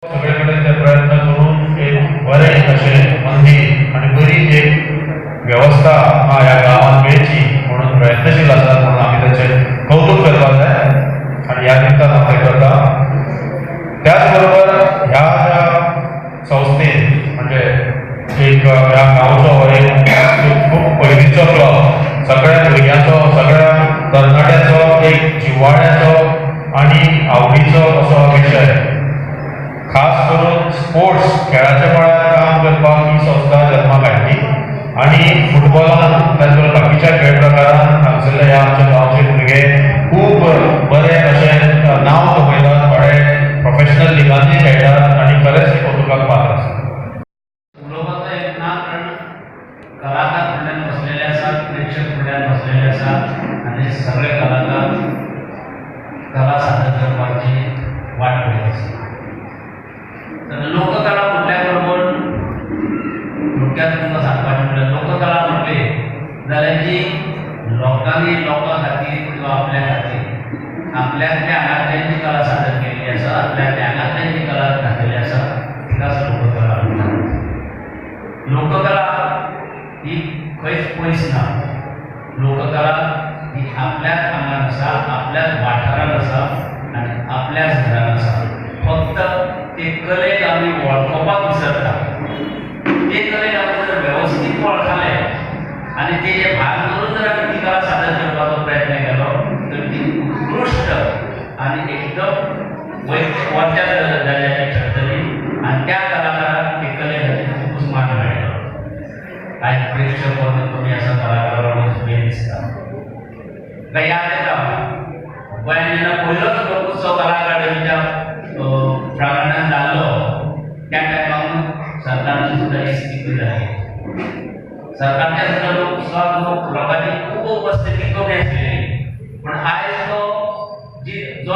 सगळीकडे ते प्रयत्न करून एक बरें अशें मंदिर आणि बरी एक व्यवस्था ह्या गांवांत मेळची म्हणून प्रयत्नशील आसात म्हणून आमी ताचें कौतुक करपाक जाय आनी ह्या निमतान हांव तें करता. त्याच बरोबर ह्या ज्या संस्थेन म्हणजे एक ह्या गांवचो एक खूब पयलींचो क्लब सगळ्या भुरग्यांचो सगळ्या तरणाट्यांचो एक जिव्हाळ्याचो आनी आवडीचो असो विशय खास करून स्पोर्ट्स खेळाच्या मळार काम करपाक ही संस्था जल्माक हाडली आनी फुटबॉलान त्याच बरोबर बाकीच्या खेळ प्रकारान हांगसरले ह्या आमच्या गांवचे भुरगे खूब बरे अशें नांव कमयतात, थोडे प्रोफेशनल लिगांनी खेळटात आनी खरेंच कौतुकाक पात्र आसा. उलोवपाचो एक ना कारण कलाकार फुडल्यान बसलेले आसात, प्रेक्षक फुडल्यान बसलेले आसात आनी सगळे कलाकार कला सादर करपाची वाट पळयत आसात. तर लोककला म्हटल्या बरोबर थोडक्यात तुमकां सांगपाचें म्हटल्यार लोककला म्हटली जाल्यार जी लोकांनी लोकां खातीर किंवा आपल्या खातीर आपल्यातल्या आंगातल्यान जी कला सादर केल्ली आसा, आपल्यातल्या आंगातल्यान जी कला दाखयली आसा तिकाच लोककला म्हणटात. लोककला ही खंयच पयस ना. लोककला ही आपल्याच आंगान आसा, आपल्याच वाठारान आसा आनी आपल्याच घरान आसा. फक्त ते कलेक आमी वळखोवपाक विसरता. ते कलेक आमी जर वेवस्थीत वळखले आनी तेजे भाग करून जर आमी ती कला सादर करपाचो प्रयत्न केलो तर ती उत्कृश्ट आनी एकदम वरच्या दर्जाची ठरतली आनी त्या कलाकाराक ते कले खातीर खूबच मान मेळटलो. आयज प्रेक्षक वर्ग कमी आसा, कलाकार वर्ग सुबेज दिसता. म्हाका याद येता गोंयांत जेन्ना पयलोच लोकोत्सव कला अकादमीच्या प्रांगणांत जाल्लो त्या टायमार सरकारान सुद्दां ही स्थिती जाली. सरकारच्या सुद्दां लोकोत्सवाक लोकांची खूब उपस्थिती कमी आसलेली. पूण आयज जो